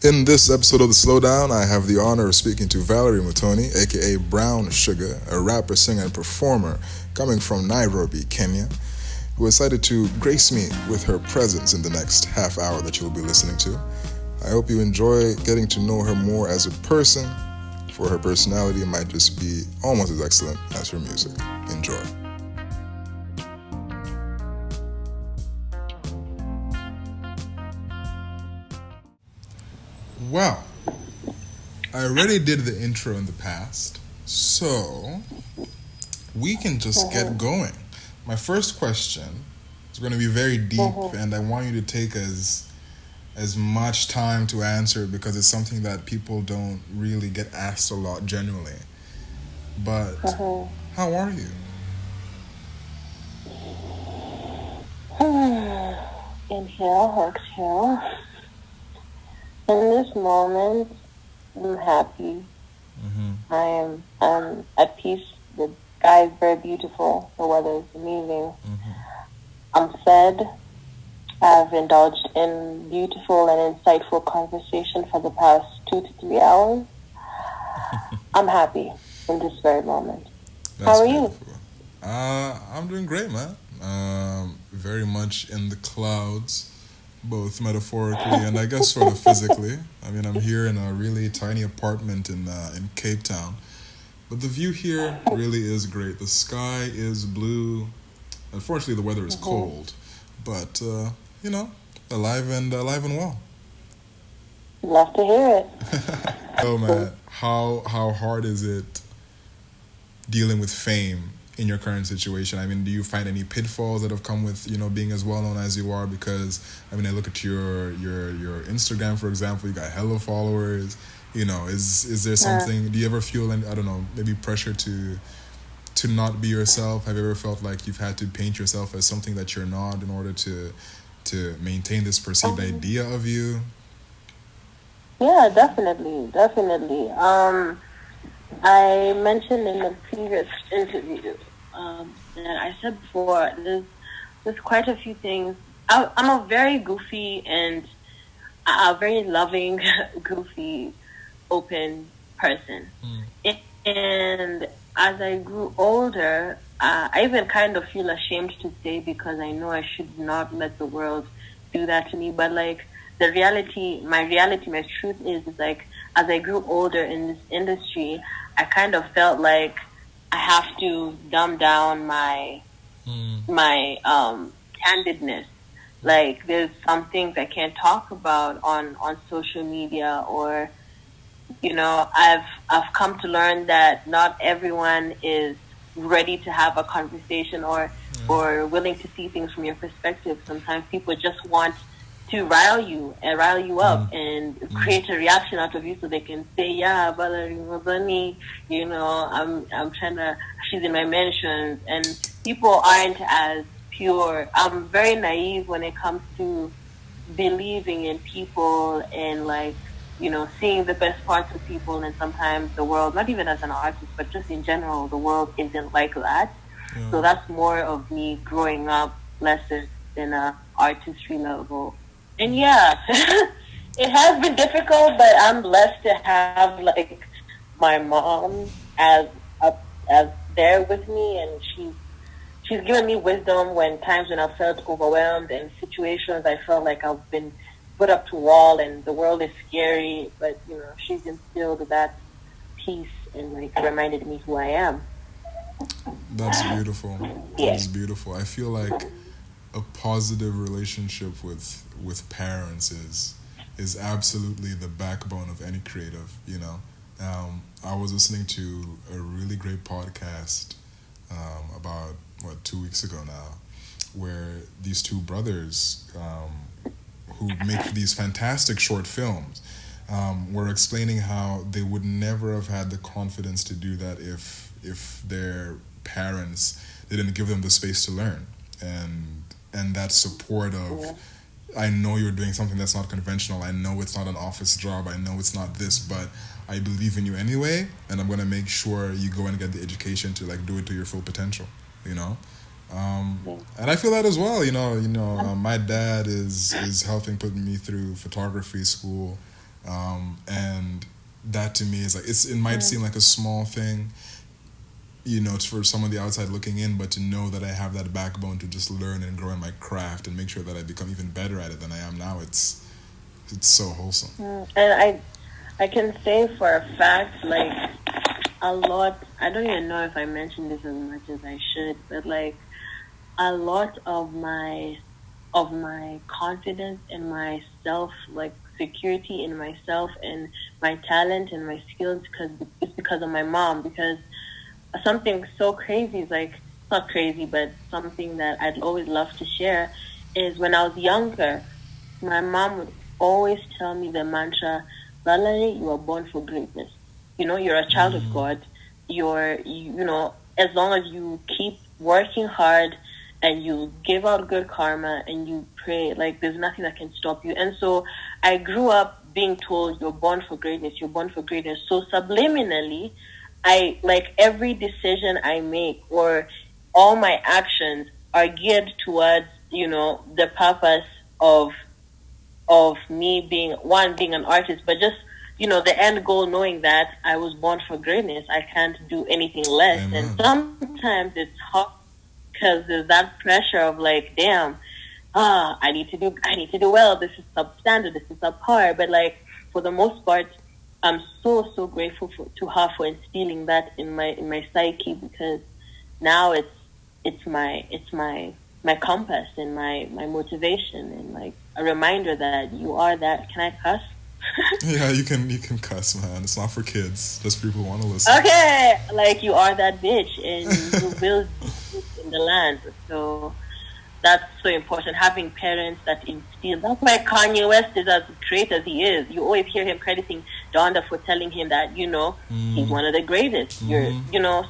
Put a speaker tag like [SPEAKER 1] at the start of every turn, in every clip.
[SPEAKER 1] In this episode of The Slowdown, I have the honor of speaking to Vallerie Muthoni, aka Brown Sugar, a rapper, singer, and performer coming from Nairobi, Kenya, who decided to grace me with her presence in the next half hour that you'll be listening to. I hope you enjoy getting to know her more as a person, for her personality might just be almost as excellent as her music. Enjoy. Well, I already did the intro in the past, so we can just get going. My first question is going to be very deep, and I want you to take as much time to answer it because it's something that people don't really get asked a lot genuinely. But how are you?
[SPEAKER 2] Inhale, exhale. In this moment, I'm happy. I'm at peace. The sky is very beautiful. The weather is amazing. I'm fed. I've indulged in beautiful and insightful conversation for the past 2 to 3 hours. I'm happy in this very moment. How are
[SPEAKER 1] beautiful. You? I'm doing great, man. Very much in the clouds, both metaphorically and I guess sort of physically. I mean, I'm here in a really tiny apartment in Cape Town, but the view here really is great. The sky is blue. Unfortunately, the weather is cold, but alive and well.
[SPEAKER 2] Love to hear it.
[SPEAKER 1] Oh man, how hard is it dealing with fame in your current situation? I mean, do you find any pitfalls that have come with, being as well known as you are? Because, I mean, I look at your Instagram, for example, you got hella followers. Is there something, do you ever feel, I don't know, maybe pressure to not be yourself? Have you ever felt like you've had to paint yourself as something that you're not in order to maintain this perceived idea of you?
[SPEAKER 2] Yeah, definitely. I mentioned in the previous interview that I said before, there's quite a few things. I'm a very goofy and a very loving, goofy, open person. And as I grew older, I even kind of feel ashamed to say because I know I should not let the world do that to me. But like my reality, my truth is like as I grew older in this industry, I kind of felt like I have to dumb down my candidness. Like there's some things I can't talk about on social media, or I've come to learn that not everyone is ready to have a conversation or willing to see things from your perspective. Sometimes people just want to rile you up and create a reaction out of you so they can say, yeah, Vallerie, Muthoni, I'm trying to, she's in my mentions, and people aren't as pure. I'm very naive when it comes to believing in people and seeing the best parts of people, and sometimes the world, not even as an artist, but just in general, the world isn't like that. So that's more of me growing up lesser than a artistry level. And yeah, it has been difficult, but I'm blessed to have my mom as there with me, and she's given me wisdom when times when I felt overwhelmed and situations I felt like I've been put up to wall and the world is scary, but she's instilled that peace and reminded me who I am.
[SPEAKER 1] That's beautiful.
[SPEAKER 2] Yeah.
[SPEAKER 1] That's beautiful. I feel like a positive relationship with parents is absolutely the backbone of any creative. I was listening to a really great podcast about 2 weeks ago now, where these two brothers who make these fantastic short films were explaining how they would never have had the confidence to do that if their parents didn't give them the space to learn and that support of, I know you're doing something that's not conventional, I know it's not an office job, I know it's not this, but I believe in you anyway, and I'm going to make sure you go and get the education to do it to your full potential, And I feel that as well. My dad is helping put me through photography school. And that to me is like it might seem like a small thing, for someone on the outside looking in, but to know that I have that backbone to just learn and grow in my craft and make sure that I become even better at it than I am now, it's so wholesome.
[SPEAKER 2] And I can say for a fact, like a lot. I don't even know if I mentioned this as much as I should, but like a lot of my confidence and my self, like security in myself and my talent and my skills, because it's because of my mom. Because something so crazy is like, not crazy, but something that I'd always love to share is when I was younger, my mom would always tell me the mantra, Vallerie, you are born for greatness. You're a child of God. As long as you keep working hard and you give out good karma and you pray, like there's nothing that can stop you. And so I grew up being told, you're born for greatness, you're born for greatness. So subliminally, I like every decision I make or all my actions are geared towards, the purpose of me being an artist, but just, the end goal, knowing that I was born for greatness. I can't do anything less. And
[SPEAKER 1] Amen.
[SPEAKER 2] sometimes it's hard because there's that pressure of like, damn, I need to do well. This is substandard. This is subpar. But like for the most part, I'm so grateful to her for instilling that in my psyche, because now it's my compass and my motivation and like a reminder that you are that. Can I cuss?
[SPEAKER 1] Yeah, you can cuss, man. It's not for kids, just for people who want to listen.
[SPEAKER 2] Okay, like you are that bitch and you build in the land. So that's so important. Having parents that instill. That's why Kanye West is as great as he is. You always hear him crediting Donda for telling him that he's one of the greatest.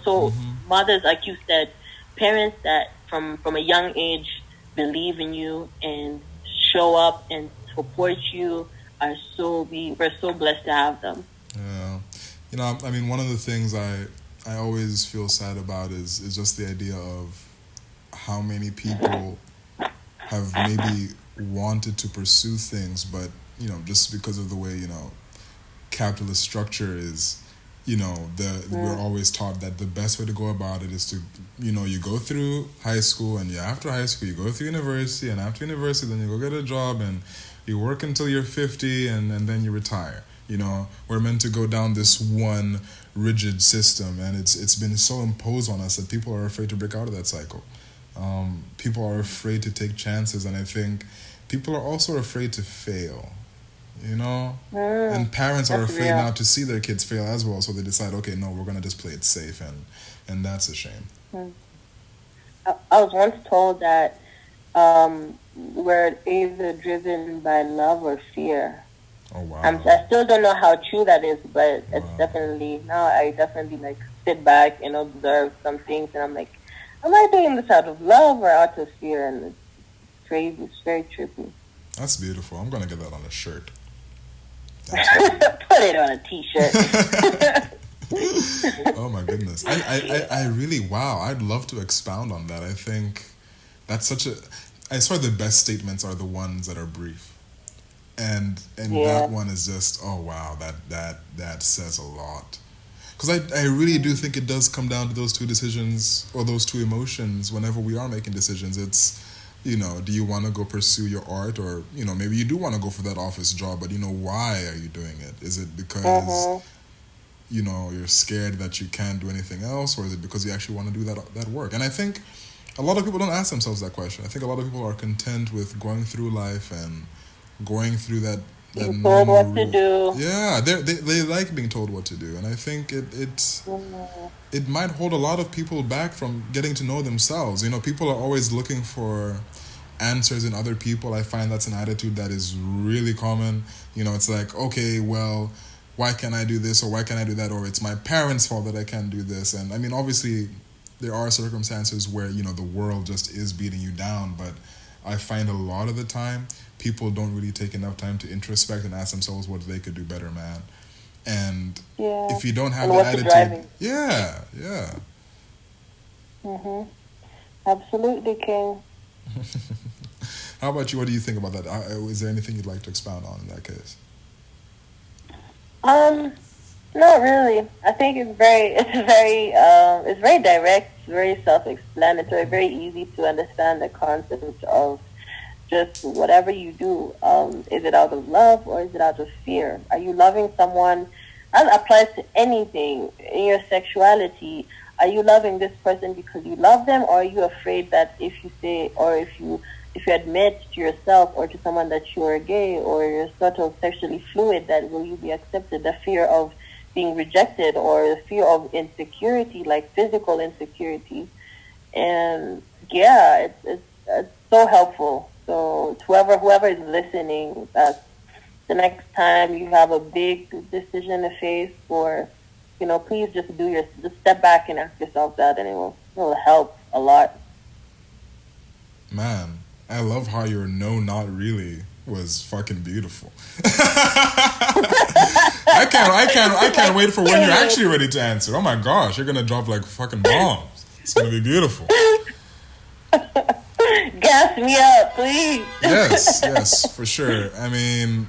[SPEAKER 2] So mothers, like you said, parents that from a young age believe in you and show up and support you we're so blessed to have them.
[SPEAKER 1] Yeah. I mean, one of the things I always feel sad about is just the idea of how many people have maybe wanted to pursue things, but just because of the way capitalist structure is, we're always taught that the best way to go about it is to you go through high school, and after high school you go through university, and after university then you go get a job and you work until you're 50, and then you retire. We're meant to go down this one rigid system, and it's been so imposed on us that people are afraid to break out of that cycle. People are afraid to take chances, and I think people are also afraid to fail. And parents are afraid
[SPEAKER 2] real.
[SPEAKER 1] now to see their kids fail as well, so they decide, okay, no, we're gonna just play it safe, and that's a shame.
[SPEAKER 2] I was once told that we're either driven by love or fear.
[SPEAKER 1] Oh wow.
[SPEAKER 2] I still don't know how true that is, but it's
[SPEAKER 1] Wow.
[SPEAKER 2] definitely now. I definitely like sit back and observe some things, and I'm like, am I doing this out of love or out of fear? And it's crazy. It's very trippy.
[SPEAKER 1] That's beautiful. I'm gonna get that on a shirt.
[SPEAKER 2] Put it on a t-shirt.
[SPEAKER 1] Oh my goodness. I really, wow, I'd love to expound on that. I think that's I swear the best statements are the ones that are brief. And
[SPEAKER 2] Yeah.
[SPEAKER 1] that one is just, oh wow, that says a lot. Because I really do think it does come down to those two decisions or those two emotions whenever we are making decisions. It's, do you want to go pursue your art, or, maybe you do want to go for that office job, but why are you doing it? Is it because, you're scared that you can't do anything else, or is it because you actually want to do that work? And I think a lot of people don't ask themselves that question. I think a lot of people are content with going through life and going through that
[SPEAKER 2] Being told what to do.
[SPEAKER 1] Yeah, they like being told what to do, and I think it might hold a lot of people back from getting to know themselves. People are always looking for answers in other people. I find that's an attitude that is really common. It's like, okay, well, why can't I do this, or why can't I do that, or it's my parents' fault that I can't do this. And I mean, obviously, there are circumstances where the world just is beating you down, but I find a lot of the time people don't really take enough time to introspect and ask themselves what they could do better, man. And if you don't have
[SPEAKER 2] And
[SPEAKER 1] that
[SPEAKER 2] what's
[SPEAKER 1] attitude,
[SPEAKER 2] driving?
[SPEAKER 1] yeah.
[SPEAKER 2] Absolutely, King.
[SPEAKER 1] How about you? What do you think about that? Is there anything you'd like to expound on in that case?
[SPEAKER 2] Um, Not really. I think it's very direct, very self-explanatory, very easy to understand the concept of just whatever you do. Is it out of love or is it out of fear? Are you loving someone? That applies to anything in your sexuality. Are you loving this person because you love them, or are you afraid that if you say, or if you admit to yourself or to someone that you are gay or you're sort of sexually fluid, that will you be accepted? The fear of being rejected or the fear of insecurity, like physical insecurity. And yeah, it's so helpful. So whoever is listening, that the next time you have a big decision to face, or please just step back and ask yourself that, and it will help a lot.
[SPEAKER 1] Man, I love how your no, not really was fucking beautiful. I can't wait for when you're actually ready to answer. Oh my gosh, you're gonna drop like fucking bombs. It's gonna be beautiful.
[SPEAKER 2] Gas me up, please.
[SPEAKER 1] Yes, for sure. I mean,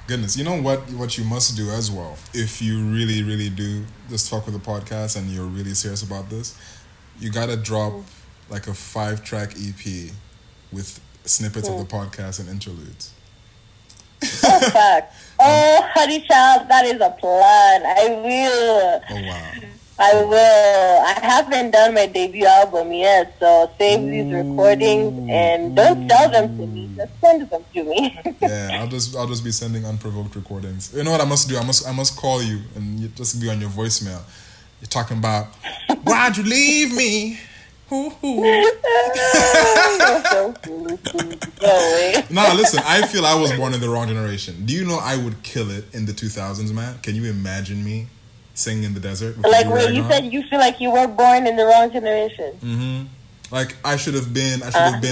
[SPEAKER 1] goodness. You know what you must do as well, if you really, really do just fuck with the podcast and you're really serious about this, you gotta drop like a 5-track EP with snippets of the podcast and interludes.
[SPEAKER 2] Oh, fuck. Oh, honey child, that is a plan. I will.
[SPEAKER 1] Oh wow.
[SPEAKER 2] I will. I haven't done my debut album yet, so save these recordings and don't sell them to me. Just send them to me.
[SPEAKER 1] Yeah, I'll just be sending unprovoked recordings. You know what I must do? I must call you and you just be on your voicemail. You're talking about, why'd you leave me? Nah, listen, I feel I was born in the wrong generation. Do you know I would kill it in the 2000s, man? Can you imagine me singing in the desert?
[SPEAKER 2] Like when you said you feel like you were born in the wrong generation.
[SPEAKER 1] Mm-hmm. Like I should have been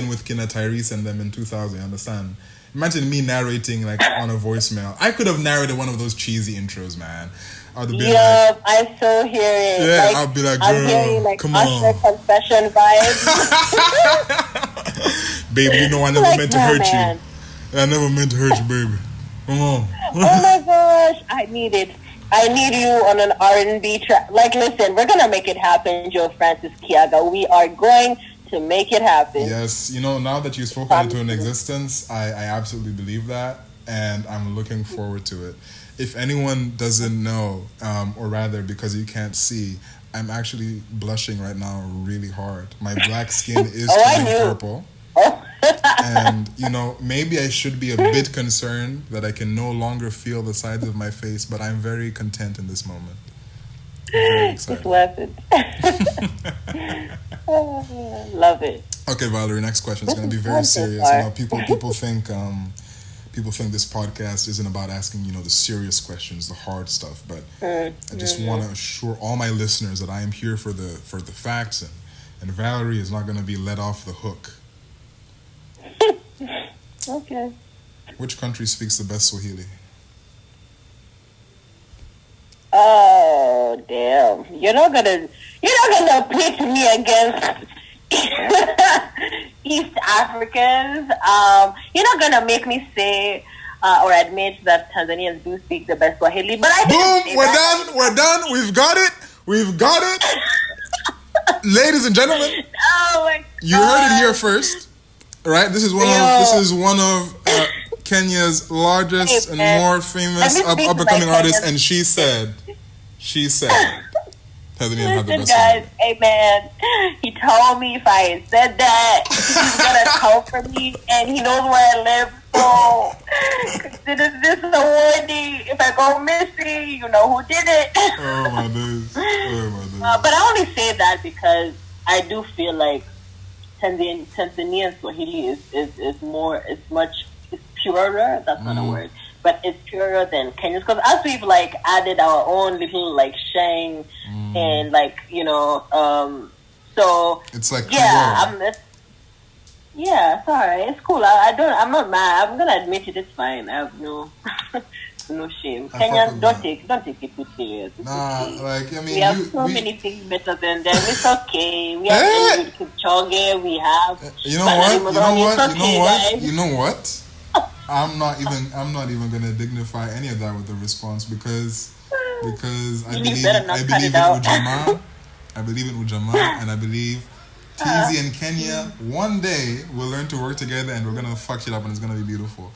[SPEAKER 1] with Kina Tyrese and them in 2000. You understand? Imagine me narrating like on a voicemail. I could have narrated one of those cheesy intros, man.
[SPEAKER 2] Yep, I so hear it.
[SPEAKER 1] Yeah, like, I'll be like, girl,
[SPEAKER 2] I'm hearing like
[SPEAKER 1] come
[SPEAKER 2] Usher
[SPEAKER 1] on.
[SPEAKER 2] confession vibes.
[SPEAKER 1] Baby, you know I never meant to hurt you. I never meant to hurt you, baby. Come on.
[SPEAKER 2] Oh my gosh, I need it. I need you on an R&B track. Like, listen, we're gonna make it happen, Joe Francis Kiaga. We are going to make it happen.
[SPEAKER 1] Yes, now that you've spoken into an existence, I absolutely believe that, and I'm looking forward to it. If anyone doesn't know, or rather because you can't see, I'm actually blushing right now really hard. My black skin is turning purple.
[SPEAKER 2] Oh.
[SPEAKER 1] And, maybe I should be a bit concerned that I can no longer feel the sides of my face, but I'm very content in this moment. I'm very excited.
[SPEAKER 2] Just laughing. Love it.
[SPEAKER 1] Okay, Vallerie, next question is going to be very serious. People think... People think this podcast isn't about asking, the serious questions, the hard stuff. But I just want to assure all my listeners that I am here for the facts, and Vallerie is not going to be let off the hook.
[SPEAKER 2] Okay.
[SPEAKER 1] Which country speaks the best Swahili?
[SPEAKER 2] Oh damn! You're not gonna pitch me against East Africans. You're not gonna make me say or admit that Tanzanians do speak the best Swahili. But I
[SPEAKER 1] boom, we're done. We've got it. Ladies and gentlemen,
[SPEAKER 2] oh my God.
[SPEAKER 1] You heard it here first, right? This is one of Kenya's largest and more famous up-and-coming artists, and she said, Tanzania had the best
[SPEAKER 2] guys, hey man, he told me if I had said that, he's gonna come for me, and he knows where I live, so consider this a warning. If I go missing, you know who did it.
[SPEAKER 1] Oh my days.
[SPEAKER 2] But I only say that because I do feel like Tanzanian Swahili is purer. That's not a word, but it's purer than Kenya's, because us we've like added our own little like shang and like so it's like sorry, it's cool. I'm not mad. I'm gonna admit it. It's fine. I have no no shame. Kenyans don't take it too serious.
[SPEAKER 1] We
[SPEAKER 2] have so many things better than them. It's okay. We have Kipchoge. We have
[SPEAKER 1] You know what? I'm not even gonna dignify any of that with the response because I
[SPEAKER 2] You
[SPEAKER 1] believe
[SPEAKER 2] better
[SPEAKER 1] in I
[SPEAKER 2] not cut it
[SPEAKER 1] believe in
[SPEAKER 2] out.
[SPEAKER 1] Ujamaa. I believe in Ujamaa, and I believe TZ and Kenya one day will learn to work together, and we're gonna fuck shit up, and it's gonna be beautiful.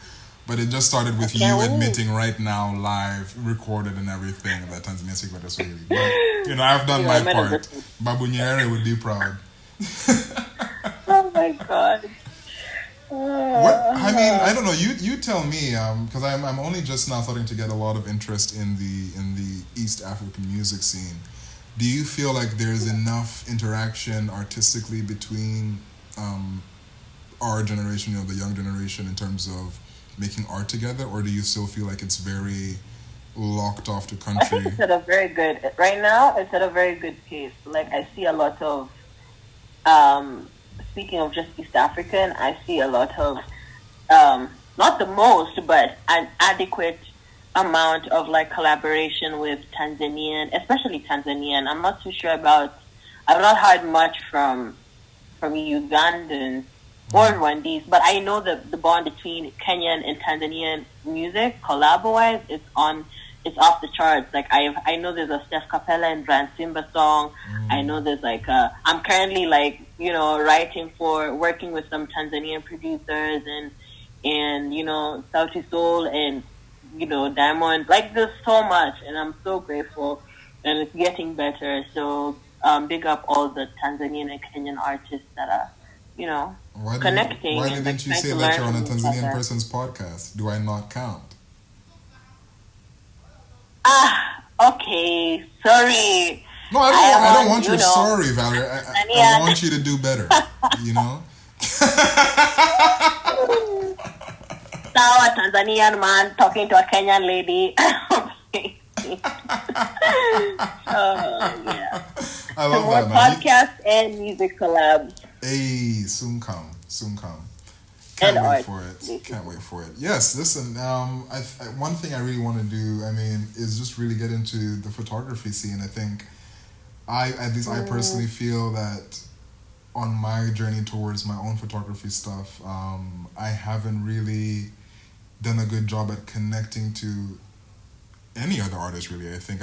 [SPEAKER 1] But it just started
[SPEAKER 2] I
[SPEAKER 1] with
[SPEAKER 2] can't
[SPEAKER 1] you
[SPEAKER 2] wait.
[SPEAKER 1] admitting right now, live, recorded, and everything that Tanzania speak better Swahili. But I've done
[SPEAKER 2] Yeah, I
[SPEAKER 1] my
[SPEAKER 2] might have
[SPEAKER 1] part.
[SPEAKER 2] just.
[SPEAKER 1] Babu Nyerere would be proud.
[SPEAKER 2] Oh my god.
[SPEAKER 1] What I mean, I
[SPEAKER 2] Uh,
[SPEAKER 1] don't know. You tell me, because I'm only just now starting to get a lot of interest in the East African music scene. Do you feel like there's enough interaction artistically between um, our generation, the young generation, in terms of making art together, or do you still feel like it's very locked off to
[SPEAKER 2] I think
[SPEAKER 1] country?
[SPEAKER 2] it's at a very good right now. It's at a very good pace. Like I see a lot of um. Speaking of just East African, I see a lot of not the most, but an adequate amount of like collaboration with Tanzanian, especially Tanzanian. I'm not too sure about. I've not heard much from Ugandans or Rwandese, but I know the bond between Kenyan and Tanzanian music, collab wise, it's off the charts. Like I know there's a Steph Capella and Brand Simba song. I know there's like I'm currently like writing for working with some Tanzanian producers and Sauti Soul and Diamond. Like there's so much, and I'm so grateful, and it's getting better. So big up all the Tanzanian and Kenyan artists that are, you know,
[SPEAKER 1] Why
[SPEAKER 2] connecting and like
[SPEAKER 1] didn't you
[SPEAKER 2] trying
[SPEAKER 1] say
[SPEAKER 2] to
[SPEAKER 1] that
[SPEAKER 2] learn
[SPEAKER 1] you're on a
[SPEAKER 2] from each
[SPEAKER 1] Tanzanian
[SPEAKER 2] other.
[SPEAKER 1] person's podcast? Do I not count?
[SPEAKER 2] Okay, sorry.
[SPEAKER 1] No, I
[SPEAKER 2] I
[SPEAKER 1] don't.
[SPEAKER 2] am
[SPEAKER 1] I don't
[SPEAKER 2] on,
[SPEAKER 1] want your sorry, Valerie. I
[SPEAKER 2] Tanzanian.
[SPEAKER 1] want you to do better. You know.
[SPEAKER 2] Sawa Tanzanian man talking to a Kenyan lady. Yeah.
[SPEAKER 1] I
[SPEAKER 2] Some
[SPEAKER 1] love
[SPEAKER 2] more
[SPEAKER 1] that, man.
[SPEAKER 2] podcasts and music collabs
[SPEAKER 1] Hey, soon come, soon come.
[SPEAKER 2] and
[SPEAKER 1] Can't wait
[SPEAKER 2] art,
[SPEAKER 1] for it. Can't
[SPEAKER 2] basically.
[SPEAKER 1] wait for it. Yes, listen. One thing I really want to do, I mean, is just really get into the photography scene. I think at least I personally feel that on my journey towards my own photography stuff, I haven't really done a good job at connecting to any other artist. Really, I think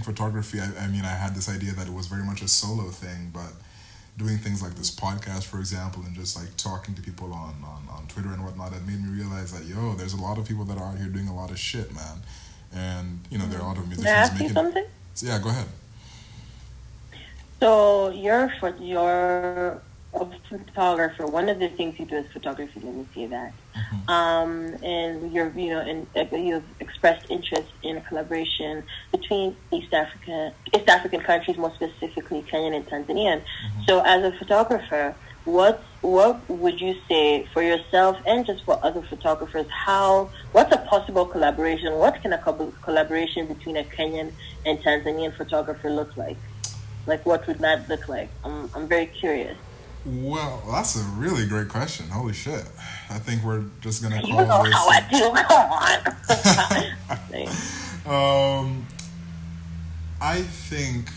[SPEAKER 1] photography. I mean, I had this idea that it was very much a solo thing, but doing things like this podcast, for example, and just like talking to people on Twitter and whatnot, that made me realize that there's a lot of people that are out here doing a lot of shit, man. And there are a lot of
[SPEAKER 2] May I
[SPEAKER 1] musicians
[SPEAKER 2] ask you
[SPEAKER 1] making.
[SPEAKER 2] something?
[SPEAKER 1] So yeah, go ahead.
[SPEAKER 2] So you're a photographer. One of the things you do is photography. Let me say that. And you've expressed interest in a collaboration between East African countries, more specifically Kenyan and Tanzanian. So, as a photographer, what would you say for yourself and just for other photographers? What's a possible collaboration? What can a collaboration between a Kenyan and Tanzanian photographer look like? Like, what would that look like? I'm very curious.
[SPEAKER 1] Well, that's a really great question. Holy shit! I think we're just gonna
[SPEAKER 2] You
[SPEAKER 1] call
[SPEAKER 2] know how I
[SPEAKER 1] this.
[SPEAKER 2] do. Come on.
[SPEAKER 1] Um, I think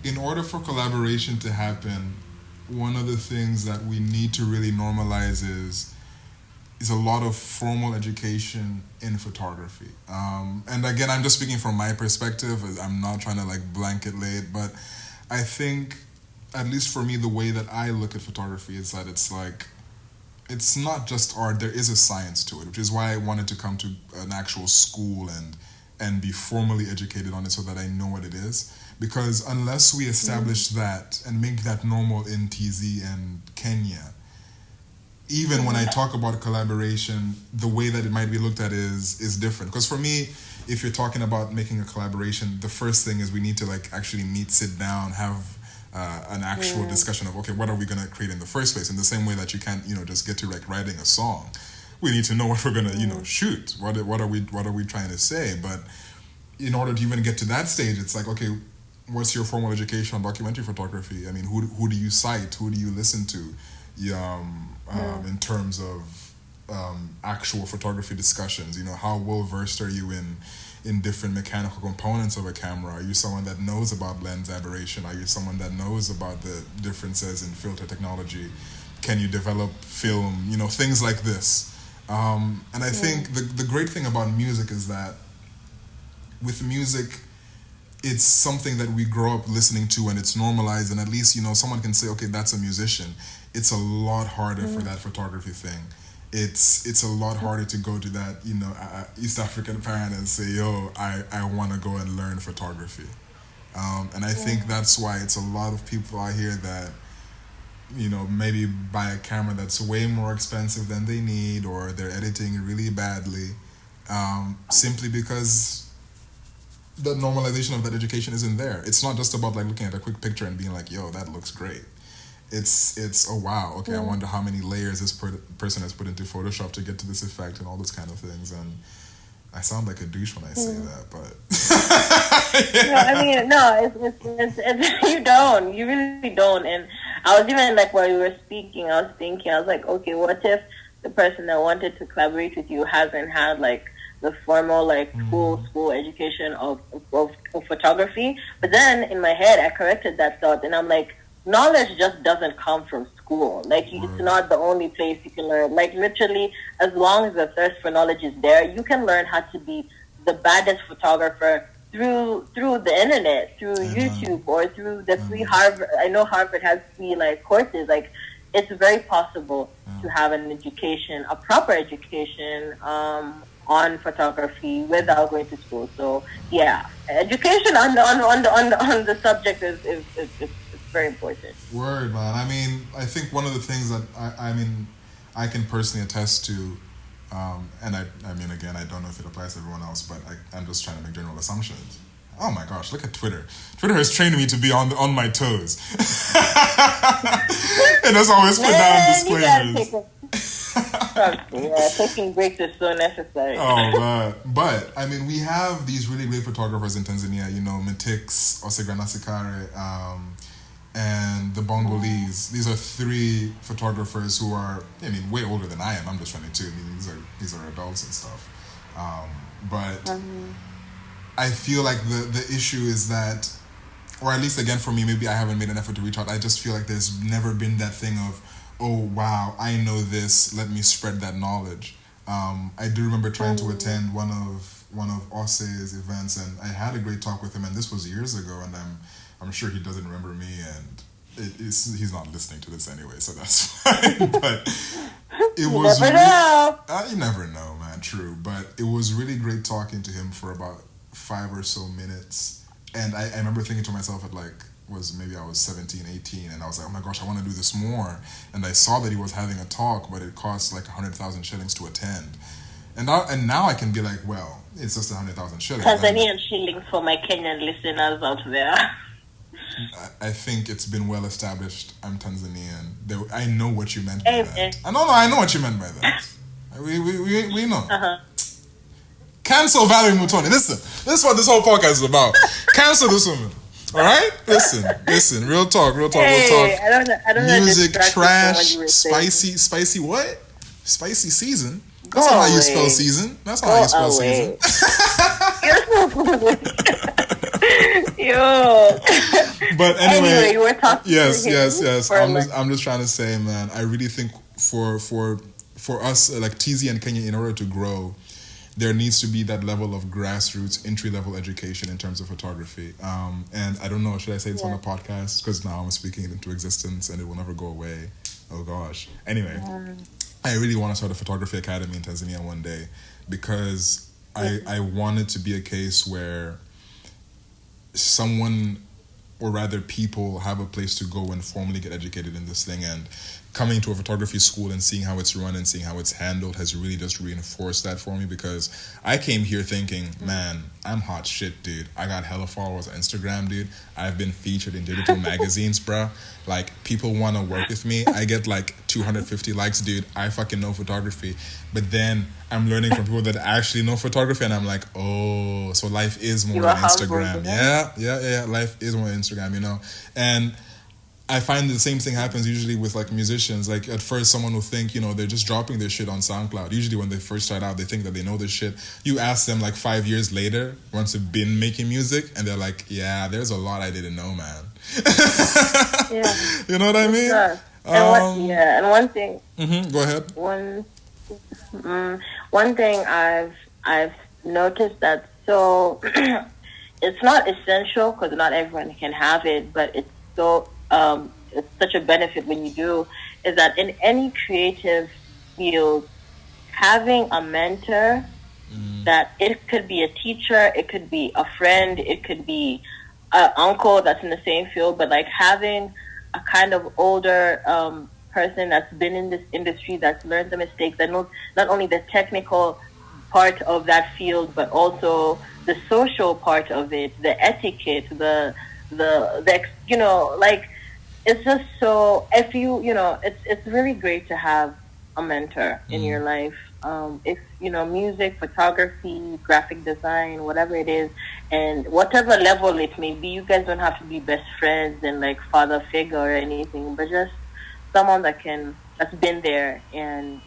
[SPEAKER 1] in order for collaboration to happen, one of the things that we need to really normalize is a lot of formal education in photography. And again, I'm just speaking from my perspective. I'm not trying to like blanket lay it, but I think, at least for me, the way that I look at photography is that it's like, it's not just art. There is a science to it, which is why I wanted to come to an actual school and be formally educated on it so that I know what it is. Because unless we establish that and make that normal in TZ and Kenya, even when I talk about collaboration, the way that it might be looked at is different. Because for me, if you're talking about making a collaboration, the first thing is we need to like actually meet, sit down, have an actual discussion of, okay, what are we gonna create in the first place? In the same way that you can't just get to like writing a song, we need to know what we're gonna shoot. What are we trying to say? But in order to even get to that stage, it's like, okay, what's your formal education on documentary photography? I mean, who do you cite? Who do you listen to? In terms of actual photography discussions, how well versed are you in different mechanical components of a camera? Are you someone that knows about lens aberration? Are you someone that knows about the differences in filter technology? Can you develop film? Things like this. And I think the great thing about music is that with music, it's something that we grow up listening to and it's normalized, and at least, someone can say, okay, that's a musician. It's a lot harder for that photography thing. It's a lot harder to go to that, East African parent and say, yo, I want to go and learn photography. And I think that's why it's a lot of people out here that, maybe buy a camera that's way more expensive than they need, or they're editing really badly, simply because the normalization of that education isn't there. It's not just about like looking at a quick picture and being like, yo, that looks great. It's oh wow, okay, I wonder how many layers this person has put into Photoshop to get to this effect and all those kind of things. And I sound like a douche when I say that, but
[SPEAKER 2] no, I mean, no, it's you really don't. And I was even like, while you were speaking, I was thinking, I was like, okay, what if the person that wanted to collaborate with you hasn't had like the formal, like full school education of photography? But then in my head, I corrected that thought, and I'm like, knowledge just doesn't come from school. Like, it's not the only place you can learn. Like, literally, as long as the thirst for knowledge is there, you can learn how to be the baddest photographer through the internet, through YouTube, or through the free Harvard. I know Harvard has free like courses. Like, it's very possible to have an education, a proper education, on photography without going to school. So yeah, education on the subject is very important.
[SPEAKER 1] Word, man. I mean, I think one of the things that I can personally attest to, and I mean, again, I don't know if it applies to everyone else, but I'm just trying to make general assumptions. Oh my gosh, look at Twitter. Twitter has trained me to be on my toes. And has always put down disclaimers.
[SPEAKER 2] Taking breaks is so necessary.
[SPEAKER 1] But I mean, we have these really great photographers in Tanzania, Matix, Osegrana Sikare, and the Bongolese. These are three photographers who are, way older than I am. I'm just 22. I mean, these are adults and stuff. But I feel like the issue is that, or at least again for me, maybe I haven't made an effort to reach out. I just feel like there's never been that thing of, oh wow, I know this, let me spread that knowledge. I do remember trying to attend one of Ose's events, and I had a great talk with him, and this was years ago, and I'm sure he doesn't remember me, and he's not listening to this anyway, so that's fine. But it was you never know, man. True, but it was really great talking to him for about 5 or so minutes, and I remember thinking to myself at like, maybe I was 17, 18, and I was like, oh my gosh, I want to do this more. And I saw that he was having a talk, but it cost like 100,000 shillings to attend. And now I can be like, well, it's just 100,000 shillings.
[SPEAKER 2] Tanzanian shillings for my Kenyan listeners out there.
[SPEAKER 1] I think it's been well established. I'm Tanzanian. I know what you meant by that. I know what you meant by that. We know. Cancel Vallerie Muthoni. Listen, this is what this whole podcast is about. Cancel this woman. All right, listen. Real talk.
[SPEAKER 2] Hey, I don't
[SPEAKER 1] Music trash, spicy what? Spicy season. That's not how you spell season. That's not how you spell season.
[SPEAKER 2] Yo.
[SPEAKER 1] But anyway,
[SPEAKER 2] you were talking.
[SPEAKER 1] Yes. I'm just trying to say, man. I really think for us, like TZ and Kenya, in order to grow, there needs to be that level of grassroots, entry-level education in terms of photography. And I don't know, should I say this on a podcast? Because now I'm speaking it into existence and it will never go away. Oh, gosh. Anyway, I really want to start a photography academy in Tanzania one day, because I want it to be a case where someone, or rather people, have a place to go and formally get educated in this thing. And coming to a photography school and seeing how it's run and seeing how it's handled has really just reinforced that for me, because I came here thinking, man, I'm hot shit, dude. I got hella followers on Instagram, dude. I've been featured in digital magazines, bruh. Like, people want to work with me. I get like 250 likes, dude. I fucking know photography. But then I'm learning from people that actually know photography, and I'm like, oh, so life is more than Instagram. Yeah. Life is more than Instagram, And I find the same thing happens usually with like musicians. Like, at first someone will think, they're just dropping their shit on SoundCloud. Usually when they first start out, they think that they know this shit. You ask them like 5 years later, once they've been making music, and they're like, yeah, there's a lot I didn't know, man.
[SPEAKER 2] Yeah.
[SPEAKER 1] You know what I mean?
[SPEAKER 2] And one thing.
[SPEAKER 1] Go ahead.
[SPEAKER 2] One thing I've noticed that so it's not essential because not everyone can have it, but it's such a benefit when you do. Is that in any creative field, having a mentor, that it could be a teacher, it could be a friend, it could be an uncle that's in the same field, but like having a kind of older person that's been in this industry, that's learned the mistakes, that knows not only the technical part of that field, but also the social part of it, the etiquette, like it's just so if it's really great to have a mentor in your life. If music, photography, graphic design, whatever it is, and whatever level it may be, you guys don't have to be best friends and like father figure or anything, but just someone that's been there and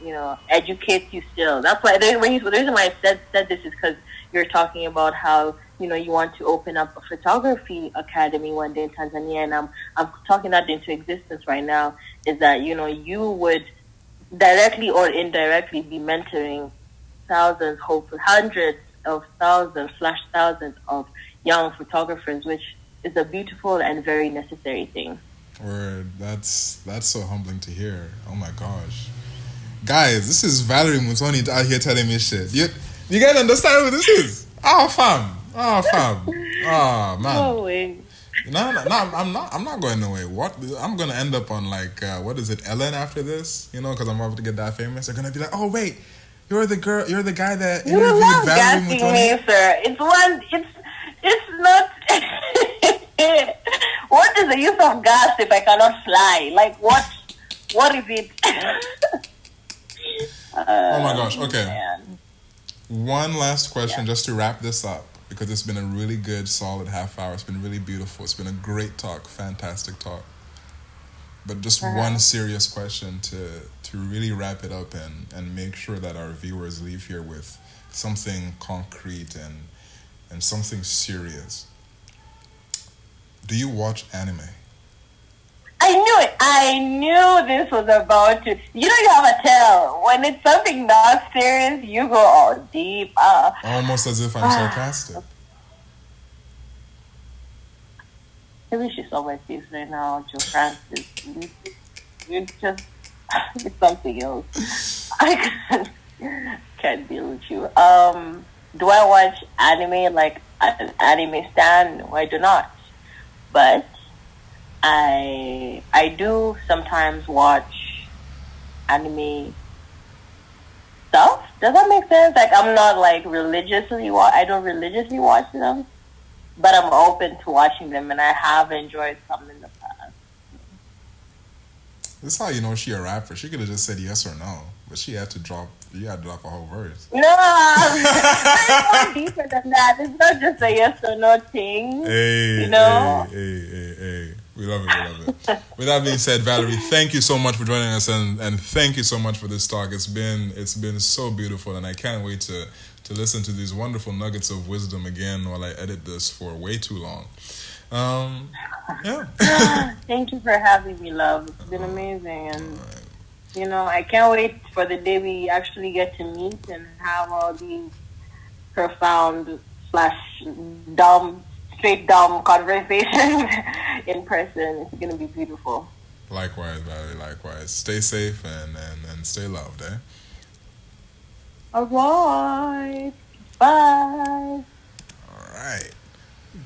[SPEAKER 2] educates you still. That's why the reason why I said this is because you're talking about how you want to open up a photography academy one day in Tanzania, and I'm talking that into existence right now. Is that you would directly or indirectly be mentoring thousands, hopefully hundreds of thousands / thousands of young photographers, which is a beautiful and very necessary thing.
[SPEAKER 1] Word. That's so humbling to hear. Oh my gosh. Guys, this is Vallerie Muthoni out here telling me shit. You guys understand who this is? Oh fam. Oh man.
[SPEAKER 2] No way.
[SPEAKER 1] No, I'm not going nowhere. What I'm gonna end up on like what is it, Ellen after this? Because I'm about to get that famous. They're gonna be like, oh wait, you're the guy that
[SPEAKER 2] You
[SPEAKER 1] interviewed
[SPEAKER 2] love
[SPEAKER 1] Vallerie
[SPEAKER 2] gassing
[SPEAKER 1] Muthoni.
[SPEAKER 2] me, sir. It's not. What is the use of gas if I cannot fly? Like what? What is it?
[SPEAKER 1] Oh my gosh. Okay.
[SPEAKER 2] Man.
[SPEAKER 1] One last question just to wrap this up, because it's been a really good, solid half hour. It's been really beautiful. It's been a great talk, fantastic talk. But just one serious question to really wrap it up and make sure that our viewers leave here with something concrete and something serious. Do you watch anime?
[SPEAKER 2] I knew it. I knew this was about to. You have a tell. When it's something not serious, you go all deep.
[SPEAKER 1] Almost as if I'm sarcastic.
[SPEAKER 2] I wish you saw my face right now, Joe Francis. You're just it's something else. I can't deal with you. Do I watch anime like an anime stan? No, I do not. But I do sometimes watch anime stuff. Does that make sense? Like I'm not like I don't religiously watch them, but I'm open to watching them, and I have enjoyed some in the past.
[SPEAKER 1] This is how you know she a rapper. She could have just said yes or no, but you had to drop a whole verse.
[SPEAKER 2] No, it's more deeper than that. It's not just a yes or no thing.
[SPEAKER 1] Hey. We love it. With that being said, Vallerie, thank you so much for joining us, and thank you so much for this talk. It's been so beautiful, and I can't wait to listen to these wonderful nuggets of wisdom again while I edit this for way too long. Yeah.
[SPEAKER 2] Thank you for having me, love. It's been amazing, and I can't wait for the day we actually get to meet and have all these profound / dumb, straight dumb conversations in person. It's gonna be beautiful.
[SPEAKER 1] Likewise, Vallerie. Likewise. Stay safe and stay loved, eh?
[SPEAKER 2] All right. Bye.
[SPEAKER 1] All right.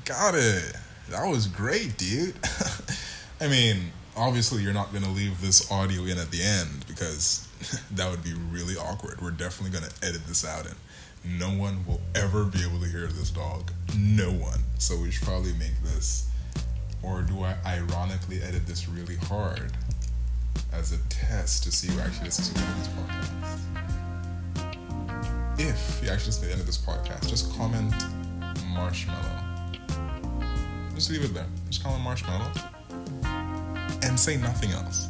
[SPEAKER 1] Got it. That was great, dude. I mean, obviously you're not going to leave this audio in at the end because that would be really awkward. We're definitely going to edit this out, and no one will ever be able to hear this dog. No one. So we should probably make this, or do I ironically edit this really hard as a test to see who actually listens to this podcast? If you actually listen to the end of this podcast, just comment marshmallow. Just leave it there. Just comment marshmallow and say nothing else.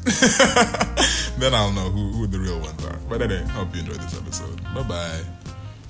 [SPEAKER 1] Then I'll know who the real ones are. But anyway, hope you enjoyed this episode. Bye-bye.